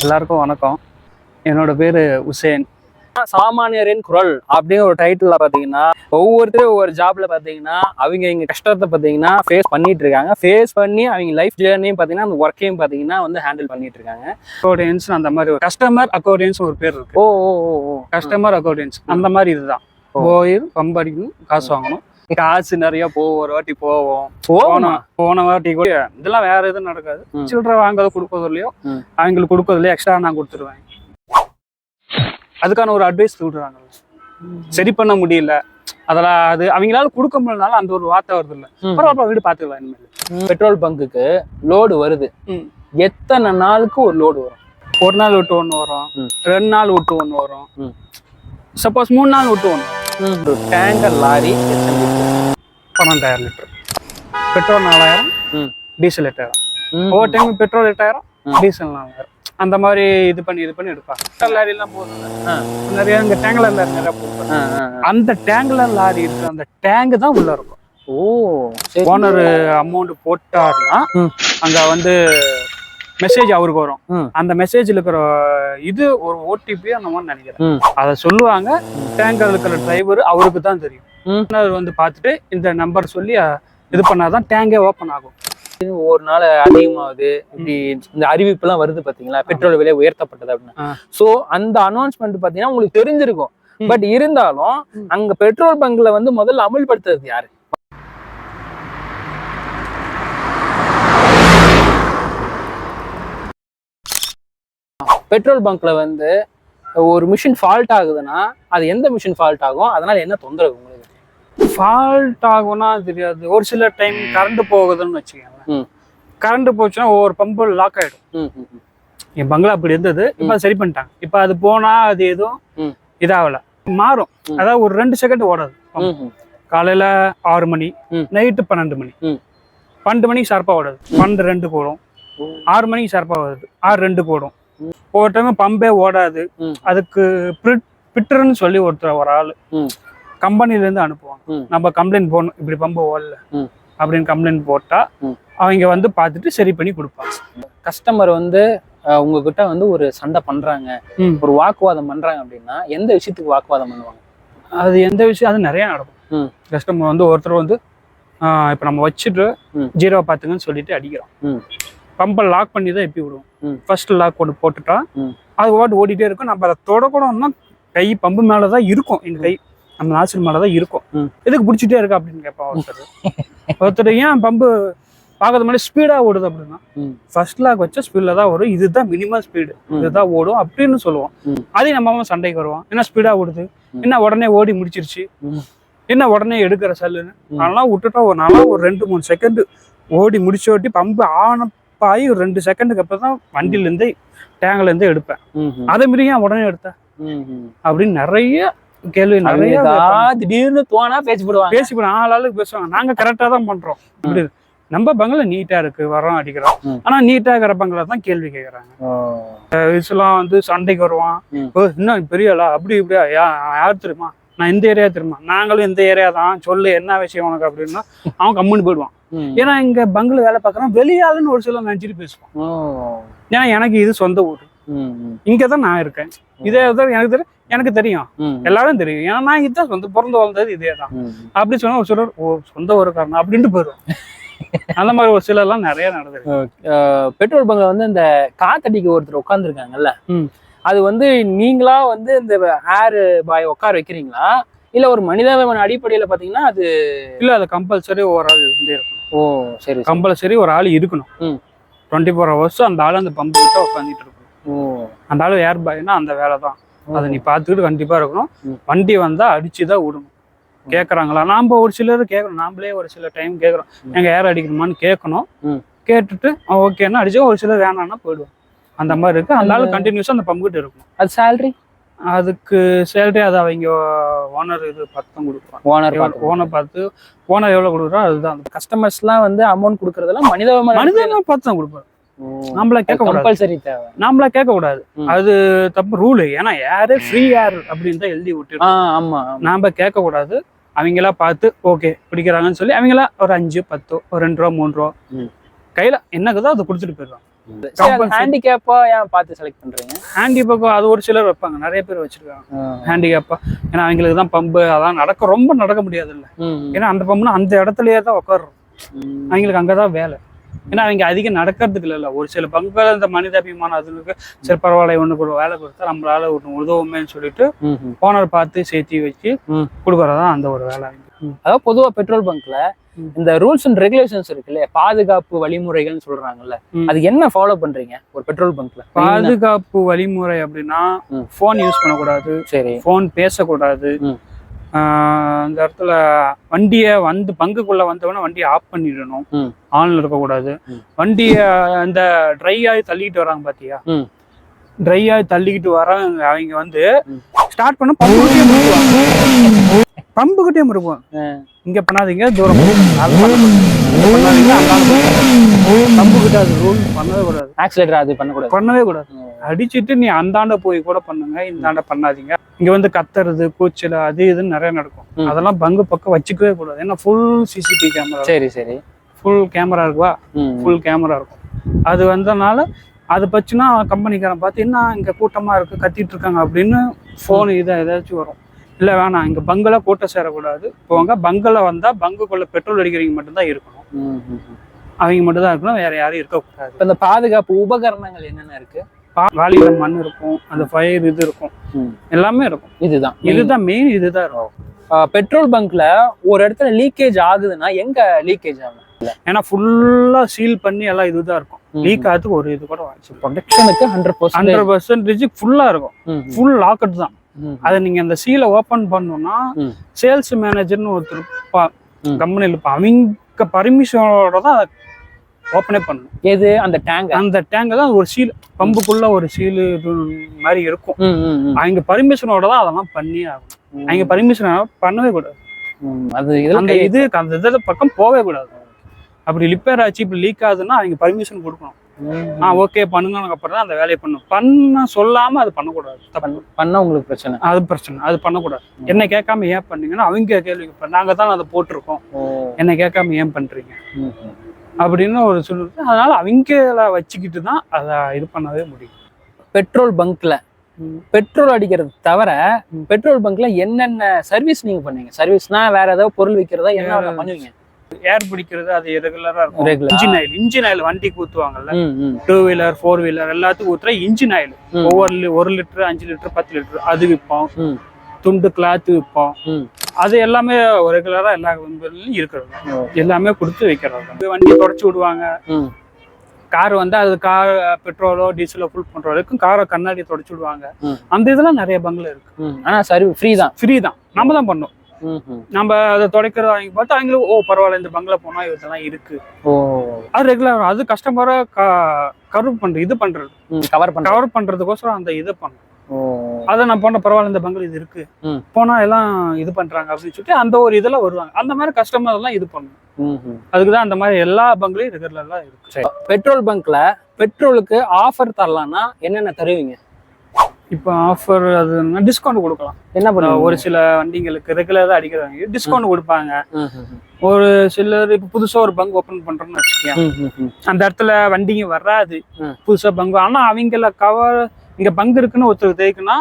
எல்லாருக்கும் வணக்கம். என்னோட பேரு உசேன். சாமானியரின் குரல் அப்படின்னு ஒரு டைட்டில் பார்த்தீங்கன்னா, ஒவ்வொருத்தரும் ஒவ்வொரு ஜாப்ல பார்த்தீங்கன்னா அவங்க இங்க கஷ்டத்தை பார்த்தீங்கன்னா ஃபேஸ் பண்ணிட்டு இருக்காங்க. ஃபேஸ் பண்ணி அவங்க லைஃப் ஜேர்னியும் பார்த்தீங்கன்னா அந்த ஒர்க்கையும் பார்த்தீங்கன்னா வந்து ஹேண்டில் பண்ணிட்டு இருக்காங்க. அக்கௌண்டியன்ஸ் அந்த மாதிரி ஒரு கஸ்டமர் அக்கௌண்டியன்ஸ் ஒரு பேர் இருக்கு. கஸ்டமர் அக்கௌண்டியன்ஸ் அந்த மாதிரி இதுதான். போய் பம்படிக்கணும், காசு வாங்கணும். காசு நிறைய போவோம், ஒரு வாட்டி போவோம். போன வாட்டி கூட இதெல்லாம் வேற எதுவும் நடக்காது. சில்லறை வாங்குறது கொடுப்பது இல்லையோ அவங்களுக்கு கொடுப்பது இல்லையோ எக்ஸ்ட்ரா நான் கொடுத்துருவேன். அதுக்கான ஒரு அட்வைஸ் விடுறாங்க. சரி பண்ண முடியல, அதெல்லாம் அது அவங்களால கொடுக்க முடியலனால அந்த ஒரு வார்த்தை வருது இல்லை, பரவாயில்ல வீடு பார்த்துக்கலாம். இனிமேல் பெட்ரோல் பங்குக்கு லோடு வருது, எத்தனை நாளுக்கு ஒரு லோடு வரும்? ஒரு நாள் விட்டு ஒன்று வரும், 2 நாள் விட்டு ஒன்று வரும், சப்போஸ் 3 நாள் விட்டு ஒன்று. ஒரு tanker lorry 12,000 litre petrol, 4,000 diesel 8,000. ஒவ்வொரு டைம் பெட்ரோல் 8,000 டீசல் 4,000. அந்த மாதிரி இது பண்ணி எடுப்பாங்க. லாரி எல்லாம் போகுது நிறைய, இந்த டேங்கலர் லாரி நிறைய போகுது. அந்த டேங்கலர் லாரி இருக்கிற அந்த டேங்க் தான் உள்ள இருக்கும். ஓனர் அமௌண்ட் போட்டாருன்னா அங்க வந்து மெசேஜ் அவருக்கு வரும். அந்த மெசேஜ்ல இருக்கிற இது ஒரு ஓடிபி அந்த மாதிரி நினைக்கிறேன், அதை சொல்லுவாங்க. டேங்கர் இருக்கிற டிரைவர் அவருக்கு தான் தெரியும். ஓனர் வந்து பார்த்துட்டு இந்த நம்பர் சொல்லி இது பண்ணாதான் டேங்கே ஓப்பன் ஆகும். ஒரு நாள் அதிகமாகுது, இப்படி இந்த அறிவிப்பு எல்லாம் வருது பாத்தீங்களா, பெட்ரோல் விலை உயர்த்தப்பட்டது அப்படின்னு. சோ அந்த அனௌன்ஸ்மெண்ட் பாத்தீங்கன்னா உங்களுக்கு தெரிஞ்சிருக்கும். பட் இருந்தாலும் அங்க பெட்ரோல் பங்க்ல வந்து முதல்ல அமல்படுத்துறது யாரு? பெட்ரோல் பங்க்ல வந்து ஒரு மிஷின் ஃபால்ட் ஆகுதுன்னா அது எந்த மிஷின் ஃபால்ட் ஆகும், அதனால என்ன தொந்தரவு உங்களுக்கு? ஃபால்ட் ஆகும்னா தெரியாது. ஒரு சில டைம் கரண்ட் போகுதுன்னு வச்சுக்கோங்க. கரண்ட் போச்சுன்னா ஒவ்வொரு பம்பு லாக் ஆயிடும். என் பங்களா அப்படி இருந்தது, இப்ப சரி பண்ணிட்டாங்க. இப்ப அது போனா அது எதுவும் இதாகல, மாறும். அதாவது ஒரு 2 செகண்ட் ஓடாது. காலையில 6 மணி, நைட்டு 12 மணி. 12 மணிக்கு ஷார்ப்பா ஓடாது, 12-2 போடும். 6 மணிக்கு ஷார்ப்பா வருது, 6-2 போடும். ஒவ்வொரு டைம் பம்பே ஓடாது. அதுக்கு பிட்டர்ன்னு சொல்லி ஒரு ஆளு கம்பெனில இருந்து அனுப்புவாங்க. நம்ம கம்ப்ளைண்ட் போடணும், இப்படி பம்பு ஓடல அப்படின்னு கம்ப்ளைண்ட் போட்டா அவங்க வந்து பார்த்துட்டு சரி பண்ணி கொடுப்பாங்க. கஸ்டமர் வந்து உங்ககிட்ட வந்து ஒரு சண்டை பண்றாங்க, ஒரு வாக்குவாதம் பண்றாங்க அப்படின்னா எந்த விஷயத்துக்கு வாக்குவாதம் பண்ணுவாங்க? அது எந்த விஷயம், அது நிறைய நடக்கும். கஸ்டமர் வந்து ஒருத்தர் வந்து இப்ப நம்ம வச்சுட்டு 0 பார்த்துங்கன்னு சொல்லிட்டு அடிக்கிறோம். பம்பை லாக் பண்ணி தான் எப்பி விடுவோம். ஃபர்ஸ்ட் லாக் ஒன்று போட்டுட்டா அது ஓடிட்டே இருக்கும். நம்ம அதை தொடக்கணும்னா கை பம்பு மேலதான் இருக்கும், எங்க கை நம்ம நாசில் மேலதான் இருக்கும். எதுக்கு பிடிச்சிட்டே இருக்கா அப்படின்னு கேட்பான் ஒருத்தர். ஏன் பம்பு பார்க்கறது மாதிரி ஸ்பீடா ஓடுது அப்படின்னா, ஃபர்ஸ்ட் லாக் வச்சா ஸ்பீட்ல தான் வரும், இதுதான் மினிமம் ஸ்பீடு, இதுதான் ஓடும் அப்படின்னு சொல்லுவோம். அதையும் நம்ம சண்டைக்கு வருவோம். என்ன ஸ்பீடா ஓடுது, என்ன உடனே ஓடி முடிச்சிருச்சு, என்ன உடனே எடுக்கிற சல்லுன்னு. அதெல்லாம் விட்டுட்டா ஒரு 2-3 செகண்ட் ஓடி முடிச்சோட்டி பம்பு ஆனப்பாயி ஒரு 2 செகண்டுக்கு அப்புறம் தான் வண்டியில இருந்து டேங்க்ல இருந்து எடுப்பேன். அதை மீறி ஏன் உடனே எடுத்தேன் அப்படின்னு நிறைய கேள்வி, நிறைய திடீர்னு தோணா பேசிப்படுவாங்க. ஆளாளுக்கு பேசுவாங்க. நாங்க கரெக்டா தான் பண்றோம், அப்படி நம்ம பங்களா நீட்டா இருக்கு, வரோம் அடிக்கிறோம். ஆனா நீட்டா இருக்கிற பங்களா தான் கேள்வி கேட்கறாங்க. இதெல்லாம் வந்து சண்டைக்கு வருவான். இன்னும் பெரியலா அப்படி இப்படியா, யார் தெரியுமா, நான் இந்த ஏரியா தெரியுமா, நாங்களும் இந்த ஏரியா தான், சொல்லு என்ன விஷயம் உனக்கு அப்படின்னா அவன் கம்முன்னு போயிடுவான். ஏன்னா இங்க பங்களா வேலை பார்க்கறான், வெளியாளுன்னு ஒரு சில நினைச்சிட்டு பேசுவான். ஏன்னா எனக்கு இது சொந்த ஊர், இங்கதான் நான் இருக்கேன், இதே எனக்கு தெரியும், எல்லாரும் தெரியும். ஏன்னா நான் இதுதான் சொந்த, பிறந்து வளர்ந்தது இதே தான். அப்படி சொன்னா ஒரு சிலர் சொந்த ஊருக்காரன் அப்படின்ட்டு போயிடும். அந்த மாதிரி ஒரு சிலர் எல்லாம் நிறைய நடந்திருக்கு. பெட்ரோல் பங்க்ல வந்து இந்த காத்தடிக்கு ஒருத்தர் உட்காந்துருக்காங்கல்ல, அது வந்து நீங்களா வந்து இந்த ஏர் பாய் உட்கார வைக்கிறீங்களா, இல்ல ஒரு மனிதாபிமான அடிப்படையில பாத்தீங்கன்னா அது இல்ல, அது கம்பல்சரி ஒரு ஆள் இருந்தே இருக்கணும். சரி, கம்பல்சரி ஒரு ஆள் இருக்கணும். 24 hours அந்த ஆள் அந்த பம்பு கிட்ட உட்காந்துட்டு இருக்கணும். அந்த ஆள் ஏர் பாய்னா அந்த வேலை தான், அதை நீ பார்த்துக்கிட்டு கண்டிப்பா இருக்கணும். வண்டி வந்தா அடிச்சுதான் விடணும். கேட்கறாங்களா, நாம ஒரு சிலர் கேட்கணும், நாமளே ஒரு சில டைம் கேட்கறோம், எங்க ஏர் அடிக்கணுமான்னு கேட்கணும். கேட்டுட்டு ஓகேன்னா அடிச்சா, ஒரு சிலர் வேணாம்னா போயிடுவோம். அந்த மாதிரி இருக்கு. அந்த ஆள் கண்டினியூஸா அந்த பம்பு கிட்ட இருக்கணும். அது சேலரி, அதுக்கு சேலரி அது அவங்க ஓனர் இது பார்த்து தான் கொடுப்பாங்க. ஓனர் பார்த்து ஓனர் எவ்வளவு கொடுக்குறோம் அதுதான். கஸ்டமர்ஸ்லாம் வந்து அமௌண்ட் கொடுக்கறதெல்லாம் மனிதமாக பார்த்து தான் கொடுப்பாரு. நம்மள கேட்க கம்பல்சரி தேவை, நம்மள கேட்க கூடாது, அது தப்பு ரூல். ஏன்னா ஏர் ஃப்ரீ ஏர் அப்படின்னு தான் எழுதி விட்டு, நாம கேட்க கூடாது. அவங்களா பார்த்து ஓகே பிடிக்கிறாங்கன்னு சொல்லி அவங்களா ஒரு 5, 10, ஒரு 2 ரூபா 3 ரூபா கையில என்னக்குதோ அதை கொடுத்துட்டு போயிடுவாங்க. ஹேண்டிகேப்பா ஏன் பார்த்து செலக்ட் பண்றீங்க? ஹேண்டிபேக்கோ அது ஒரு சிலர் வைப்பாங்க, நிறைய பேர் வச்சிருக்காங்க ஹேண்டிகேப்பா. ஏன்னா அவங்களுக்கு தான் பம்பு அதான் ரொம்ப நடக்க முடியாது இல்லை. ஏன்னா அந்த பம்புனா அந்த இடத்துலயே தான் உட்காடுறோம், அவங்களுக்கு அங்கதான் வேலை. ஏன்னா அவங்க அதிகம் நடக்கிறதுக்கு இல்லைல்ல. ஒரு சில பங்குகள் இந்த மனிதாபிமானம் அதுக்கு சரி பரவாயில்ல ஒண்ணுக்கு ஒரு வேலை கொடுத்தா நம்மளால ஒன்று உதவுமேன்னு சொல்லிட்டு ஓனர் பார்த்து சேர்த்தி வச்சு கொடுக்கறதான் அந்த ஒரு வேலை. அதாவது பொதுவா பெட்ரோல் பங்க்ல இந்த ரூல்ஸ் அண்ட் ரெகுலேஷன்ஸ் இருக்கு இல்லையா, பாதுகாப்பு வழிமுறைகள்னு சொல்றாங்கல்ல, அது என்ன ஃபாலோ பண்றீங்க ஒரு பெட்ரோல் பங்க்ல? பாதுகாப்பு வழிமுறை அப்படின்னா போன் யூஸ் பண்ணக்கூடாது, சரி போன் பேசக்கூடாது, அந்த இடத்துல வண்டியை வந்து பங்குக்குள்ள வந்தவொடனே வண்டியை ஆஃப் பண்ணிடணும், ஆன்ல இருக்கக்கூடாது. வண்டியை அந்த ட்ரை ஆகி தள்ளிக்கிட்டு வராங்க பாத்தியா, ட்ரை ஆகி தள்ளிக்கிட்டு வராங்க அவங்க வந்து ஸ்டார்ட் பண்ண பம்புகிட்டே முறுக்கும். இங்க பண்ணாதீங்க, தூரம் பம்புகிட்ட அது ரூல் பண்ணவே கூடாது. ஆக்சிலேட்டர் அது பண்ணவே கூடாது. அடிச்சுட்டு நீ அந்தாண்ட போய் கூட பண்ணுங்க, இந்தாண்ட பண்ணாதீங்க. இங்க வந்து கத்துறது கூச்சல் அது இதுன்னு நிறைய நடக்கும். அதெல்லாம் பங்கு பக்கம் வச்சுக்கவே கூடாது. ஏன்னா ஃபுல் சிசிடிவி கேமரா. சரி சரி, ஃபுல் கேமரா இருக்குவா, ஃபுல் கேமரா இருக்கும். அது வந்தனால அதை பச்சுன்னா கம்பெனிக்காரன் பார்த்து என்ன இங்க கூட்டமா இருக்கு கத்திட்டு இருக்காங்க அப்படின்னு போன் இதை ஏதாச்சும் வரும். இல்லை வேணாம், இங்கே பங்கெல்லாம் கூட்டம் சேரக்கூடாது, போங்க பங்கில் வந்தால் பங்குக்குள்ள பெட்ரோல் அடிக்கிறவங்க மட்டும்தான் இருக்கணும், அவங்க மட்டும் தான் இருக்கணும், வேற யாரும் இருக்கக்கூடாது. இப்போ இந்த பாதுகாப்பு உபகரணங்கள் என்னென்ன இருக்கு? வாளியில மண் இருக்கும், அந்த ஃபயர் இது இருக்கும், எல்லாமே இருக்கும். இதுதான் மெயின், இதுதான் இருக்கும். பெட்ரோல் பங்க்ல ஒரு இடத்துல லீக்கேஜ் ஆகுதுன்னா எங்க லீக்கேஜ் ஆகும்? ஏன்னா ஃபுல்லா சீல் பண்ணி எல்லாம் இதுதான் இருக்கும், லீக் ஆகிறதுக்கு ஒரு இது கூட ப்ரொடெக்ஷனுக்கு 100% ஃபுல்லா இருக்கும், ஃபுல் லாக்கட் தான். அதை நீங்க அந்த சீலை ஓபன் பண்ணணும்னா சேல்ஸ் மேனேஜர்னு ஒருத்தர் கம்பெனியில் இருப்பான், அவங்க பர்மிஷனோட தான் அதை ஓப்பனே பண்ணணும். எது அந்த டேங்க்? அந்த டேங்க் தான் ஒரு சீல், பம்புக்குள்ள ஒரு சீல் மாதிரி இருக்கும், அவங்க பர்மிஷனோட தான் அதெல்லாம் பண்ணி ஆகும். அவங்க பர்மிஷன் பண்ணவே கூடாது, அந்த இது பக்கம் போவே கூடாது. அப்படி ரிப்பேர் ஆச்சு இப்படி லீக் ஆகுதுன்னா அவங்க பர்மிஷன் கொடுக்கணும். ஓகே பண்ணுங்க அப்புறம் தான் அந்த வேலையை பண்ண சொல்லாம அது பண்ணக்கூடாது. பண்ண உங்களுக்கு பிரச்சனை, அது பிரச்சனை, அது பண்ணக்கூடாது. என்ன கேட்காம ஏன் பண்ணீங்கன்னா அவங்க கேள்வி நாங்க தான் அதை போட்டிருக்கோம், என்ன கேட்காம ஏன் பண்றீங்க அப்படின்னு ஒரு சொல்லுது. அதனால அவங்கள வச்சுக்கிட்டு தான் அதை இது பண்ணவே முடியும். பெட்ரோல் பங்க்ல பெட்ரோல் அடிக்கிறது தவிர பெட்ரோல் பங்க்ல என்னென்ன சர்வீஸ் நீங்க பண்ணீங்க? சர்வீஸ்னா வேற ஏதாவது பொருள் விற்கிறதா என்ன பண்ணுவீங்க? ஏர் பிடிக்கிறது அது ரெகுலரா இருக்கும். இன்ஜின் ஆயில் வண்டிக்கு ஊத்துவாங்கல்ல, 2 வீலர் 4 வீலர் எல்லாத்துக்கும் ஊத்துற இன்ஜின் ஆயில் ஒவ்வொரு 1 லிட்டர் 5 லிட்டர் 10 லிட்டர் அது விற்போம். துண்டு கிளாத் விற்போம். அது எல்லாமே ரெகுலரா எல்லா இருக்கிறது, எல்லாமே கொடுத்து வைக்கிறது. வண்டி தொடச்சு விடுவாங்க, கார் வந்து அது கார் பெட்ரோலோ டீசலோ ஃபுல் பண்ற வரைக்கும் காரை கண்ணாடி தொடச்சு விடுவாங்க. அந்த இதெல்லாம் நிறைய பங்குல இருக்கு. ஆனா சர்வீஸ் ஃப்ரீ தான், நம்ம தான் பண்ணோம். நம்ம அதை துடைக்கிறத வாங்கி பார்த்து அவங்களும் பரவாயில்ல இந்த பங்களா போனா இதெல்லாம் இருக்கு, அது ரெகுலர். அது கஸ்டமரை கவர் பண்றதுக்கோசரம் அந்த இதை பண்ணும். அதை நான் போன பரவாயில்ல இந்த பங்களா இது இருக்கு போனா எல்லாம் இது பண்றாங்க அப்படின்னு சொல்லிட்டு அந்த ஒரு இதெல்லாம் வருவாங்க. அந்த மாதிரி கஸ்டமர் எல்லாம் இது பண்ணும். அதுக்குதான் அந்த மாதிரி எல்லா பங்களையும் ரெகுலர்ல இருக்கு. பெட்ரோல் பங்க்ல பெட்ரோலுக்கு ஆஃபர் தரலாம்னா என்னென்ன தருவீங்க? இப்போ ஆஃபர் அது டிஸ்கவுண்ட் கொடுக்கலாம். என்ன பண்ணுவாங்க? ஒரு சில வண்டிங்களுக்கு ரெகுலரா அடிக்கிறவங்க டிஸ்கவுண்ட் கொடுப்பாங்க. ஒரு சிலர் இப்போ புதுசா ஒரு பங்க் ஓபன் பண்றோம்னு வச்சுக்கேன், அந்த இடத்துல வண்டிங்க வராது புதுசா பங்கு. ஆனா அவங்கள கவர் இங்க பங்கு இருக்குன்னு ஒருத்தர் தேய்க்குன்னா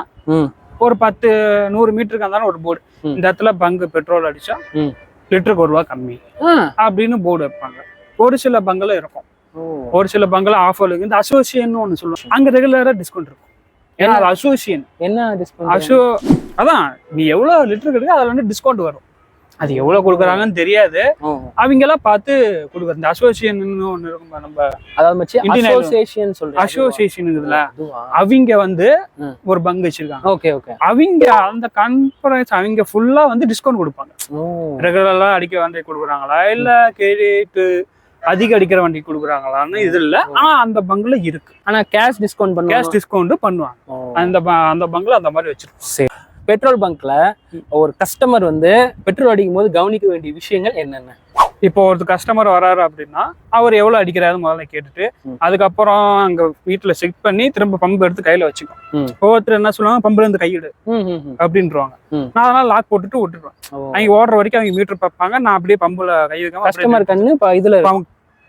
ஒரு 10-100 மீட்டருக்கு இருந்தாலும் ஒரு போர்டு, இந்த இடத்துல பங்கு பெட்ரோல் அடிச்சா லிட்டருக்கு ₹1 கம்மி அப்படின்னு போர்டு வைப்பாங்க. ஒரு சில பங்குல இருக்கும், ஒரு சில பங்குல ஆஃபர் இருக்கு. இந்த அசோசியேஷன் ஒன்று சொல்லுவாங்க, அங்க ரெகுலரா டிஸ்கவுண்ட் இருக்கும். ஏன்னா அது அசோசியேஷன். என்ன டிஸ்கவுண்ட்? அதான் நீ எவ்வளவு லிட்டர் கிடைக்கும் அதுல வந்து டிஸ்கவுண்ட் வரும். அது எவ்வளவு கொடுக்குறாங்கன்னு தெரியாது, அவங்க எல்லாம் பார்த்து கொடுக்குற. இந்த அசோசியேஷன் ஒண்ணு இருக்கும், நம்ம அசோசியேஷன் இதுல அவங்க வந்து ஒரு பங்கு வச்சிருக்காங்க. அவங்க அந்த கான்ஃபரன்ஸ் அவங்க ஃபுல்லா வந்து டிஸ்கவுண்ட் கொடுப்பாங்க. ரெகுலரா அடிக்க வண்டி கொடுக்குறாங்களா இல்ல கேட்டு அதிக அடிக்கிற வண்டி கொடுக்குறாங்களான்னு இது இல்ல. ஆனா அந்த பங்குல இருக்கு. ஆனா கேஷ் டிஸ்கவுண்ட் பண்ணுவாங்க. அந்த பங்குல அந்த மாதிரி வச்சிருக்கோம். பெட்ரோல் பங்க்ல ஒரு கஸ்டமர் வந்து பெட்ரோல் அடிக்கும் போது கவனிக்க வேண்டிய விஷயங்கள் என்னென்ன? இப்போ ஒரு கஸ்டமர் வராரு அப்படின்னா அவர் எவ்வளவு அடிக்கிறாரு முதல்ல கேட்டுட்டு அதுக்கப்புறம் அங்க வீட்டுல செக் பண்ணி திரும்ப பம்பு எடுத்து கையில வச்சுக்கோம். ஒவ்வொருத்தர் என்ன சொல்லுவாங்க, பம்புல இருந்து கையிடு அப்படின்றாங்க. நான் அதனால லாக் போட்டுட்டு விட்டுருவேன். அவங்க ஓடுற வரைக்கும் அவங்க மீட்டர் பார்ப்பாங்க, நான் அப்படியே பம்புல கை வைக்காம கஸ்டமர் கண்ணு இதுல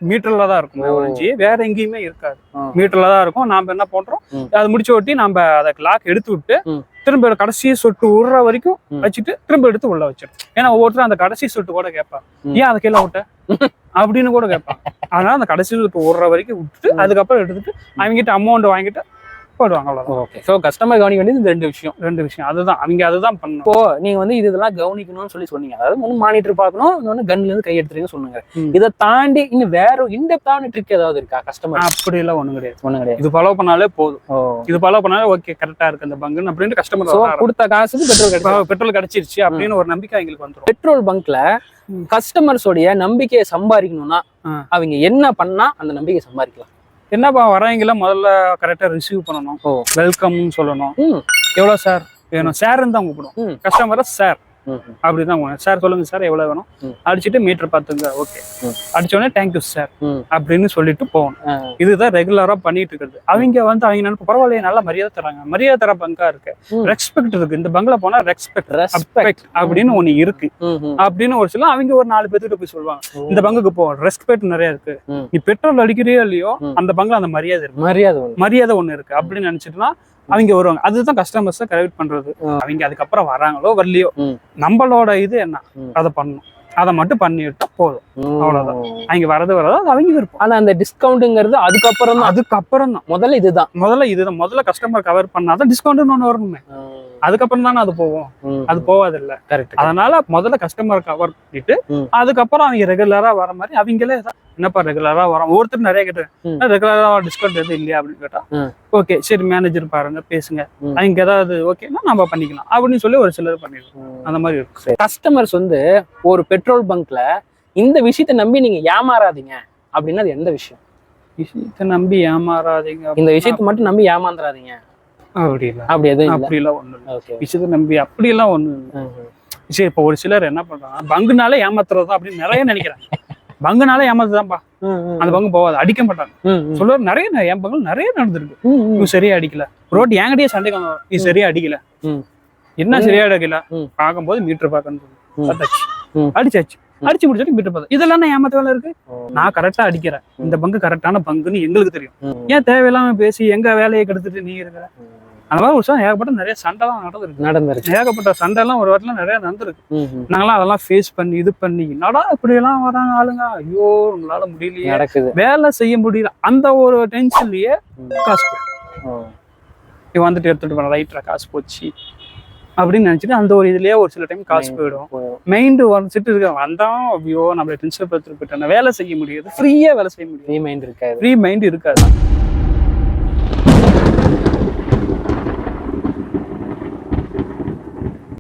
மீட்டர்ல தான் இருக்கும் ஒழிஞ்சு வேற எங்கேயுமே இருக்காது. ஆ. மீட்டர்ல தான் இருக்கும். நாம என்ன பண்றோம், அது முடிச்ச ஒட்டி நம்ம அதை லாக் எடுத்து விட்டு திரும்ப கடைசி சொட்டு விடுற வரைக்கும் வச்சுட்டு திரும்ப எடுத்து உள்ள வச்சிடும். ஏன்னா ஒவ்வொருத்தரும் அந்த கடைசி சொட்டு கூட கேட்பான், ஏன் அதை கீழே விட்ட அப்படின்னு கூட கேட்பான். அதனால அந்த கடைசி சொட்டு விடுற வரைக்கும் விட்டுட்டு அதுக்கப்புறம் எடுத்துட்டு அவங்ககிட்ட அமௌண்ட் வாங்கிட்டு போடுவாங்க. அவ்வளவுதான். ஓகே. ஸோ கஸ்டமர் கவனிக்க வேண்டியது இந்த ரெண்டு விஷயம். அதுதான் அவங்க அதுதான் பண்ணணும். இப்போ நீங்க வந்து இதெல்லாம் கவனிக்கணும்னு சொல்லி சொன்னீங்க. அதாவது ஒன்று மானிட்டர் பார்க்கணும், இன்னொன்று கன்ல இருந்து கை எடுத்துறீங்கன்னு சொன்னாங்க. இதை தாண்டி இன்னும் வேற இன்டெப்தான ட்ரிக் ஏதாவது இருக்கா கஸ்டமர்? அப்படி எல்லாம் ஒண்ணும் கிடையாது. இது ஃபாலோ பண்ணாலே போதும். இது ஃபாலோ பண்ணாலே ஓகே கரெக்டா இருக்கு அந்த பங்கு அப்படின்னு கஸ்டமர் கொடுத்த காசுக்கு பெட்ரோல் கிடைச்சிருச்சு அப்படின்னு ஒரு நம்பிக்கை அவங்களுக்கு வந்துடும். பெட்ரோல் பங்க்ல கஸ்டமர்ஸோடைய நம்பிக்கையை சம்பாதிக்கணும்னா அவங்க என்ன பண்ணா அந்த நம்பிக்கை சம்பாதிக்கலாம்? என்னப்பா வரவங்கள முதல்ல கரெக்டா ரிசீவ் பண்ணணும், வெல்கம்னு சொல்லணும். எவ்வளவு சார் வேணும், சார்ன்னு தான் கூப்பிடும் கஸ்டமரை. சார் அப்படிதான் சார் சொல்லுங்க சார் எவ்வளவு வேணும் அடிச்சுட்டு மீட்டர் பார்த்துங்க ஓகே அடிச்சோடனே தேங்க்யூ சார் அப்படின்னு சொல்லிட்டு போகணும். இதுதான் ரெகுலரா பண்ணிட்டு இருக்கிறது. அவங்க வந்து அவங்க நினைப்பு பரவாயில்லையே நல்லா மரியாதை தராங்க, மரியாதை தர பங்கா இருக்கு, ரெஸ்பெக்ட் இருக்கு. இந்த பங்களா போனா ரெஸ்பெக்ட் அப்படின்னு ஒண்ணு இருக்கு அப்படின்னு ஒரு சில அவங்க ஒரு 4 பேர்கிட்ட போய் சொல்லுவாங்க, இந்த பங்குக்கு போ ரெஸ்பெக்ட் நிறைய இருக்கு, நீ பெட்ரோல் அடிக்கிறியோ இல்லையோ அந்த பங்களா அந்த மரியாதை இருக்கு, மரியாதை ஒண்ணு இருக்கு அப்படின்னு நினைச்சிட்டுனா அவங்க வருவாங்க. அதுதான் கஸ்டமர்ஸை கரெக்ட் பண்றது. அவங்க அதுக்கப்புறம் வராங்களோ வரலையோ நம்மளோட இது என்ன அதை பண்ணணும், அதை மட்டும் பண்ணிவிட்டா போதும். அவ்வளவுதான். அவங்க வரது அவங்க விருப்பம். ஆனா அந்த டிஸ்கவுண்ட்ங்கிறது அதுக்கப்புறம் தான். முதல்ல கஸ்டமர் கவர் பண்ணாதான் டிஸ்கவுண்ட் ஒண்ணு வரணுமே. அதுக்கப்புறம் தானே அது போவோம். அது போவாது இல்ல. அதனால முதல்ல கஸ்டமர் கவர் பண்ணிட்டு அதுக்கப்புறம் அவங்க ரெகுலரா வர மாதிரி அவங்களே என்னப்பா ரெகுலரா வரோம். ஒவ்வொருத்தரும் நிறைய கேட்டு ரெகுலரா டிஸ்கவுண்ட் எதுவும் இல்லையா அப்படின்னு கேட்டா ஓகே சரி மேனேஜர் பாருங்க பேசுங்க, அவங்க ஏதாவது ஓகேன்னா நம்ம பண்ணிக்கலாம் அப்படின்னு சொல்லி ஒரு சிலர் பண்ணிடுவோம். அந்த மாதிரி இருக்கு. கஸ்டமர்ஸ் வந்து ஒரு பெட்ரோல் பங்க்ல இந்த விஷயத்தை நம்பி நீங்க ஏமாறாதீங்க அப்படின்னா அது எந்த விஷயம்? விஷயத்தை நம்பி ஏமாறாதீங்க, இந்த விஷயத்தை மட்டும் நம்பி ஏமாந்துடாதீங்க அப்படிலாம் ஒண்ணு விஷயத்தை நம்பி அப்படியெல்லாம் ஒண்ணு. சரி இப்போ ஒரு சிலர் என்ன பண்றாங்க, பங்குனாலே ஏமாத்துறதா அப்படின்னு நிறைய நினைக்கிறாங்க. பங்குனாலே ஏமாத்துதான்ப்பா, அந்த பங்கு போவாது, அடிக்க மாட்டாங்க சொல்லுவாரு. நிறைய என் பங்கு நிறைய நடந்திருக்கு. நீ சரியா அடிக்கல, ரோட் என்கிட்டயே சண்டைக்கு வந்தோம், நீ சரியா அடிக்கல, என்ன சரியா அடிக்கல பார்க்கும்போது மீட்டர் பார்க்கணும் அடிச்சாச்சு, அடிச்சு முடிச்சுட்டு மீட்டர் பார்த்தா இதெல்லாம் ஏமாத்த வேலை இருக்கு. நான் கரெக்டா அடிக்கிறேன், இந்த பங்கு கரெக்டான பங்குன்னு எங்களுக்கு தெரியும். ஏன் தேவையில்லாம பேசி எங்க வேலையை கெடுத்துட்டு நீ இருக்கிற? அந்த மாதிரி ஒரு ஏகப்பட்ட நிறைய சண்டை எல்லாம் நடந்திருக்கு. ஏகப்பட்ட சண்டை எல்லாம் ஒரு வாரத்துல நிறைய நடந்திருக்கு. நாங்களாம் அதெல்லாம் ஃபேஸ் பண்ணி இது பண்ணி என்னடா இப்படி எல்லாம் வராங்க ஆளுங்க, ஐயோ உங்களால முடியலையே, வேலை செய்ய முடியல, அந்த ஒரு டென்ஷன்லயே காசு போயிடும். வந்துட்டு எடுத்துட்டு போன ரைட்டரா காசு போச்சு அப்படின்னு நினைச்சிட்டு அந்த ஒரு இதுலயே ஒரு சில டைம் காசு போயிடும். மைண்டு வந்துட்டு இருக்க வந்தோம், ஐயோ நம்மள டென்ஷன் படுத்துட்டு போயிட்டோம், வேலை செய்ய முடியாது, ஃப்ரீயா வேலை செய்ய முடியாது, ஃப்ரீ மைண்ட் இருக்காது.